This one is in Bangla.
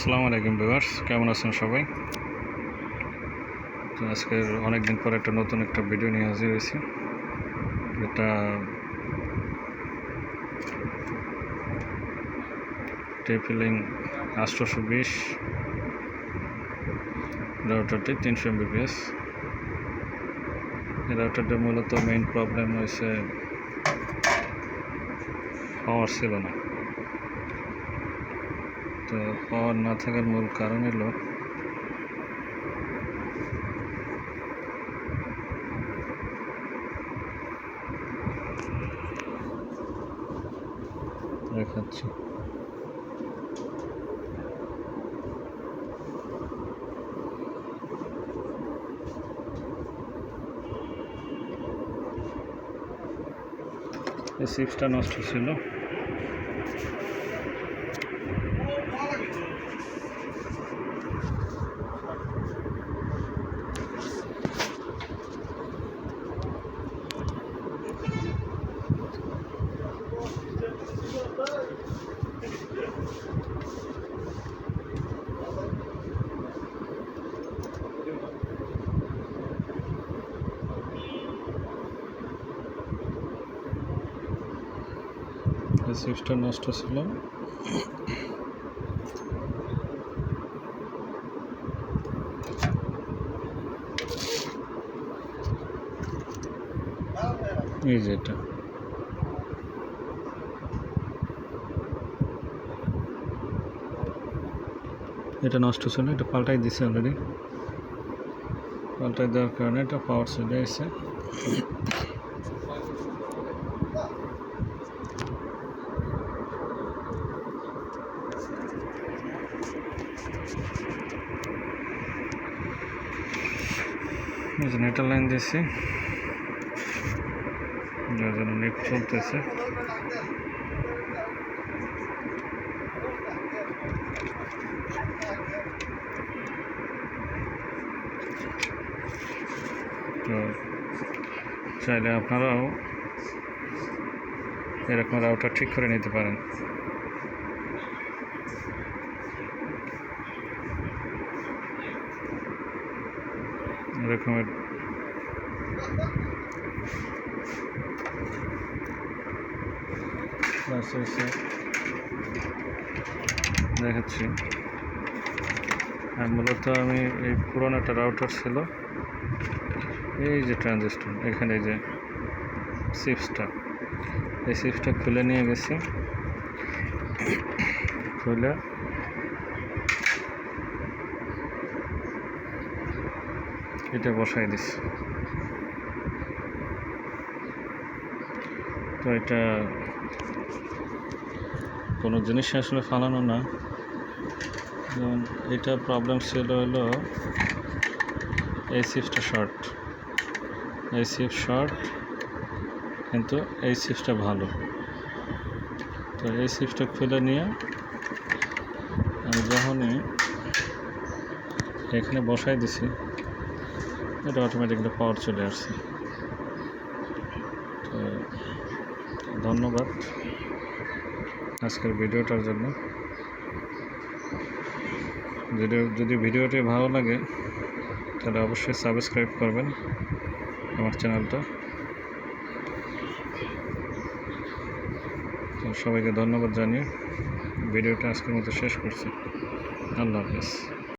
আসসালামু আলাইকুম ভিউয়ার্স, কেমন আছেন সবাই? তো আজকে অনেকদিন পর নতুন একটা ভিডিও নিয়ে হাজির হয়েছি। এটা টেপিলিং 820 রাউটারটি 300 Mbps। এই রাউটারটির মূলত মেইন প্রবলেম হয়েছে পাওয়ার ছিল না। তো পাওয়ার না থাকার মূল কারণ হলো দেখাচ্ছি। এই সুইচটা নষ্ট ছিল। সুইচটা নষ্ট ছিল। এই যে এটা নষ্ট ছিল, এটা পাল্টাই দিছে অলরেডি। পাল্টাই দেওয়ার কারণে এটা পাওয়ার চলে এসেছে। নেটের লাইন দিয়েছি, যার জন্য নেট চলতেছে। তো চাইলে আপনারাও এরকম রাউটার ঠিক করে নিতে পারেন। এরকমের দেখাচ্ছি। আর মূলত আমি এই পুরোনো একটা রাউটার ছিল, এই যে ট্রানজিস্টর, এখানে এই যে সুইচটা, এই সুইচটা খুলে নিয়ে গেছি। খুলে এটা বসাই দিচ্ছি। তো এটা কোনো জিনিস আসলে ফালানো না। যেমন এটা প্রবলেম ছিল হলো এই সুইচটা শর্ট, এই সুইচ শর্ট, কিন্তু এই সুইচটা ভালো। তো এই সুইচটা খুলে নিয়ে আমি যখনই এখানে বসাই দিছি, এটা অটোমেটিকলি পাওয়ার চলে আসছে। তো ধন্যবাদ আজকের ভিডিওটার জন্য। যদি ভিডিওটি ভালো লাগে তাহলে অবশ্যই সাবস্ক্রাইব করবেন আমার চ্যানেলটা। তো সবাইকে ধন্যবাদ জানিয়ে ভিডিওটা আজকের মতো শেষ করছি। আল্লাহ হাফেজ।